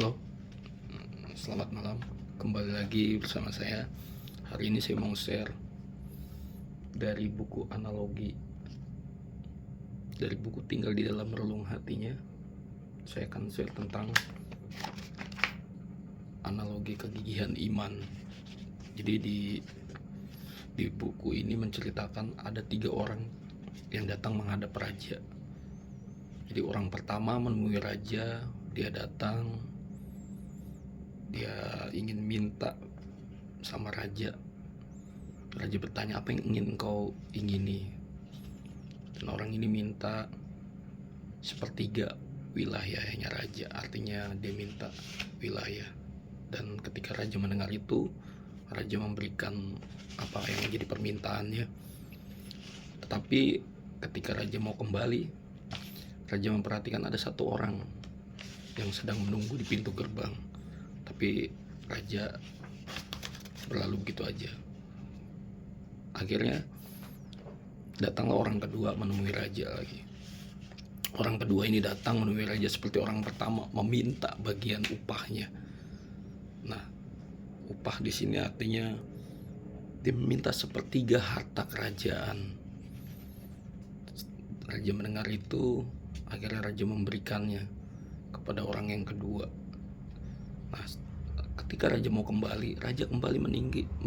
Halo, selamat malam. Kembali lagi bersama saya. Hari ini saya mau share dari buku analogi, dari buku Tinggal di Dalam Relung Hatinya. Saya akan share tentang analogi kegigihan iman. Jadi di buku ini menceritakan ada 3 orang yang datang menghadap raja. Jadi orang pertama menemui raja, dia datang, dia ingin minta sama raja. Raja bertanya, apa yang ingin kau ingini? Dan orang ini minta sepertiga wilayahnya raja, artinya dia minta wilayah. Dan ketika raja mendengar itu, raja memberikan apa yang menjadi permintaannya. Tetapi ketika raja mau kembali, raja memperhatikan ada 1 orang yang sedang menunggu di pintu gerbang. Tapi raja berlalu begitu aja. Akhirnya datanglah orang kedua menemui raja lagi. Orang kedua ini datang menemui raja seperti orang pertama, meminta bagian upahnya. Nah, upah di sini artinya dia meminta sepertiga harta kerajaan. Raja mendengar itu, akhirnya raja memberikannya kepada orang yang kedua. Nah, ketika raja mau kembali, raja kembali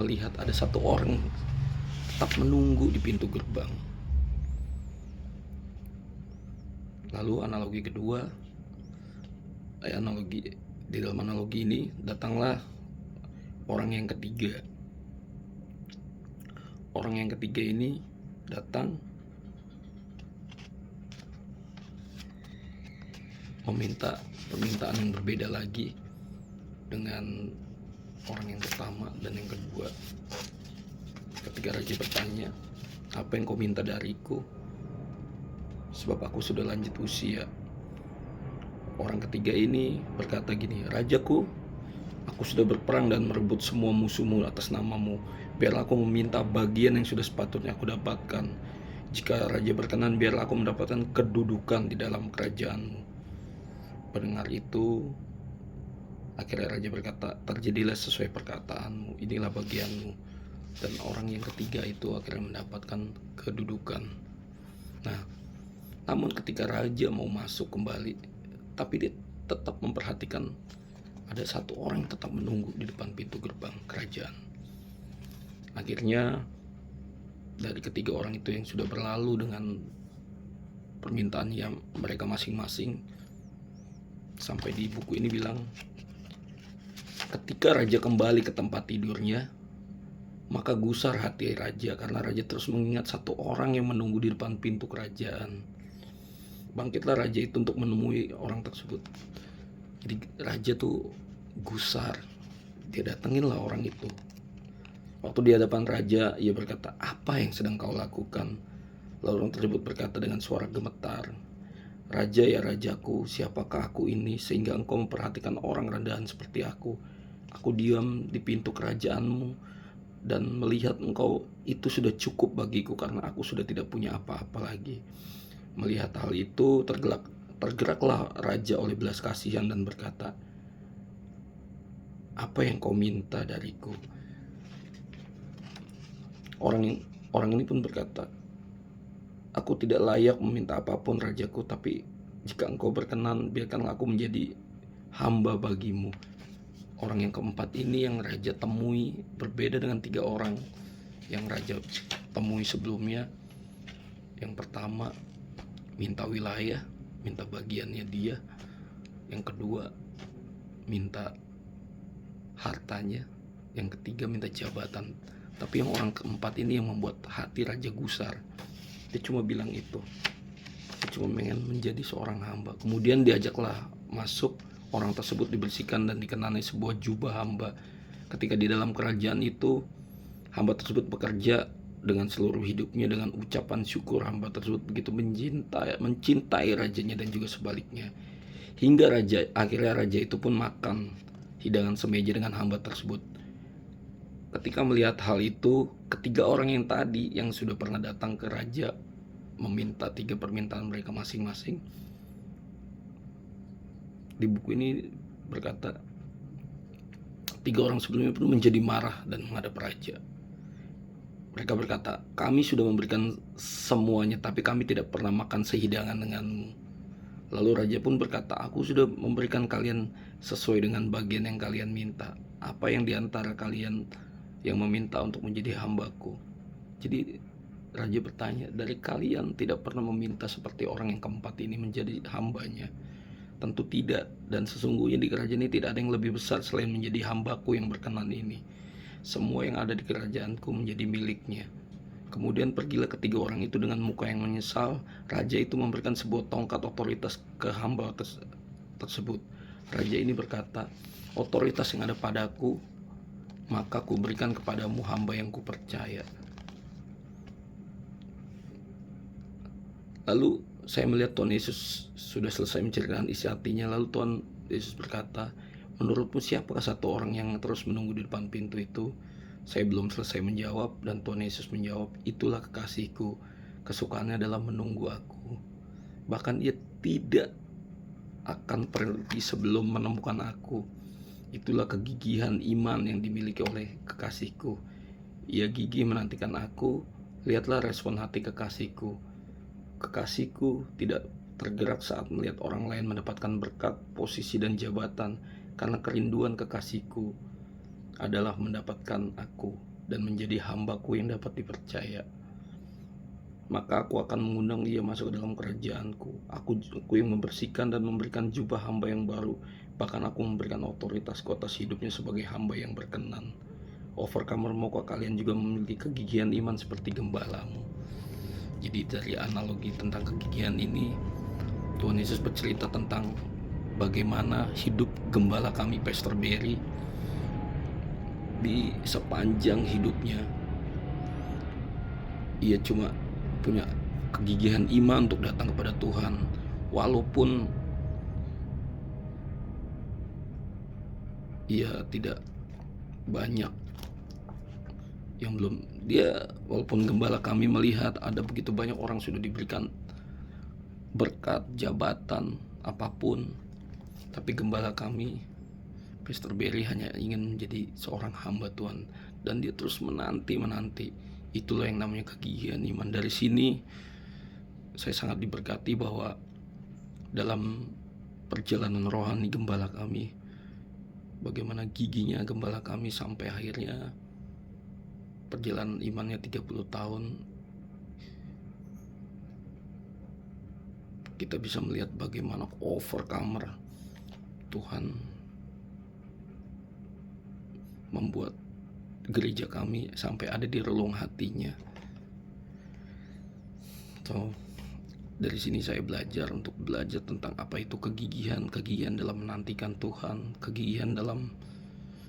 melihat ada 1 orang tetap menunggu di pintu gerbang. Lalu analogi kedua, di dalam analogi ini datanglah orang yang ketiga. Orang yang ketiga ini datang meminta permintaan yang berbeda lagi dengan orang yang pertama dan yang kedua. Ketika raja bertanya, apa yang kau minta dariku? Sebab aku sudah lanjut usia. Orang ketiga ini berkata gini, rajaku, aku sudah berperang dan merebut semua musuhmu atas namamu. Biarlah aku meminta bagian yang sudah sepatutnya aku dapatkan. Jika raja berkenan, biarlah aku mendapatkan kedudukan di dalam kerajaanmu. Mendengar itu, akhirnya raja berkata, terjadilah sesuai perkataanmu, inilah bagianmu. Dan orang yang ketiga itu akhirnya mendapatkan kedudukan. Nah, namun ketika raja mau masuk kembali, tapi dia tetap memperhatikan ada 1 orang yang tetap menunggu di depan pintu gerbang kerajaan. Akhirnya dari ketiga orang itu yang sudah berlalu dengan permintaan yang mereka masing-masing, sampai di buku ini bilang, ketika raja kembali ke tempat tidurnya, maka gusar hati raja karena raja terus mengingat 1 orang yang menunggu di depan pintu kerajaan. Bangkitlah raja itu untuk menemui orang tersebut. Jadi raja tuh gusar, dia datanginlah orang itu. Waktu di hadapan raja, ia berkata, apa yang sedang kau lakukan? Lalu orang tersebut berkata dengan suara gemetar, raja ya rajaku, siapakah aku ini sehingga engkau memperhatikan orang rendahan seperti aku? Aku diam di pintu kerajaanmu dan melihat engkau itu sudah cukup bagiku karena aku sudah tidak punya apa-apa lagi. Melihat hal itu, tergeraklah raja oleh belas kasihan dan berkata, apa yang kau minta dariku? Orang ini pun berkata, aku tidak layak meminta apapun rajaku, tapi jika engkau berkenan, biarkanlah aku menjadi hamba bagimu. Orang yang keempat ini yang raja temui berbeda dengan 3 orang yang raja temui sebelumnya. Yang pertama minta wilayah, minta bagiannya dia. Yang kedua minta hartanya. Yang ketiga minta jabatan. Tapi yang orang keempat ini yang membuat hati raja gusar. Dia cuma bilang itu, dia cuma pengen menjadi seorang hamba. Kemudian diajaklah masuk. Orang tersebut dibersihkan dan dikenai sebuah jubah hamba. Ketika di dalam kerajaan itu, hamba tersebut bekerja dengan seluruh hidupnya dengan ucapan syukur. Hamba tersebut begitu mencintai rajanya dan juga sebaliknya. Hingga akhirnya raja itu pun makan hidangan semeja dengan hamba tersebut. Ketika melihat hal itu, ketiga orang yang tadi yang sudah pernah datang ke raja meminta 3 permintaan mereka masing-masing, di buku ini berkata, 3 orang sebelumnya pun menjadi marah dan menghadap raja. Mereka berkata, kami sudah memberikan semuanya, tapi kami tidak pernah makan sehidangan denganmu. Lalu raja pun berkata, aku sudah memberikan kalian sesuai dengan bagian yang kalian minta. Apa yang diantara kalian yang meminta untuk menjadi hambaku? Jadi raja bertanya, dari kalian tidak pernah meminta seperti orang yang keempat ini menjadi hambanya? Tentu tidak, dan sesungguhnya di kerajaan ini tidak ada yang lebih besar selain menjadi hambaku yang berkenan ini. Semua yang ada di kerajaanku menjadi miliknya. Kemudian pergilah ketiga orang itu dengan muka yang menyesal. Raja itu memberikan sebuah tongkat otoritas ke hamba tersebut. Raja ini berkata, otoritas yang ada padaku, maka ku berikan kepadamu hamba yang ku percaya. Lalu saya melihat Tuhan Yesus sudah selesai menceritakan isi hatinya. Lalu Tuhan Yesus berkata, menurutmu siapakah satu orang yang terus menunggu di depan pintu itu? Saya belum selesai menjawab dan Tuhan Yesus menjawab, itulah kekasihku, kesukaannya adalah menunggu aku. Bahkan ia tidak akan pergi sebelum menemukan aku. Itulah kegigihan iman yang dimiliki oleh kekasihku. Ia gigih menantikan aku. Lihatlah respon hati kekasihku. Kekasihku tidak tergerak saat melihat orang lain mendapatkan berkat, posisi, dan jabatan, karena kerinduan kekasihku adalah mendapatkan aku dan menjadi hambaku yang dapat dipercaya. Maka aku akan mengundang ia masuk ke dalam kerajaanku. Aku yang membersihkan dan memberikan jubah hamba yang baru. Bahkan aku memberikan otoritas ke atas hidupnya sebagai hamba yang berkenan. Overcomer, maukah kalian juga memiliki kegigihan iman seperti gembalamu? Jadi dari analogi tentang kegigihan ini, Tuhan Yesus bercerita tentang bagaimana hidup gembala kami, Pastor Barry, di sepanjang hidupnya. Ia cuma punya kegigihan iman untuk datang kepada Tuhan, walaupun ia tidak banyak yang belum dia, walaupun gembala kami melihat ada begitu banyak orang sudah diberikan berkat, jabatan, apapun, tapi gembala kami, Pastor Barry, hanya ingin menjadi seorang hamba Tuhan, dan dia terus menanti. Itulah yang namanya kegigihan iman. Dari sini saya sangat diberkati bahwa dalam perjalanan rohani gembala kami, bagaimana giginya gembala kami sampai akhirnya perjalanan imannya 30 tahun, kita bisa melihat bagaimana overcomer Tuhan membuat gereja kami sampai ada di relung hatinya. So, dari sini saya belajar tentang apa itu kegigihan dalam menantikan Tuhan, kegigihan dalam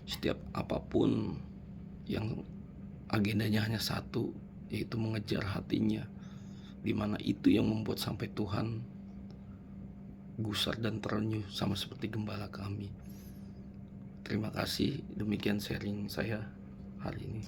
setiap apapun yang agendanya hanya satu, yaitu mengejar hatinya, dimana itu yang membuat sampai Tuhan gusar dan terenyuh sama seperti gembala kami. Terima kasih, demikian sharing saya hari ini.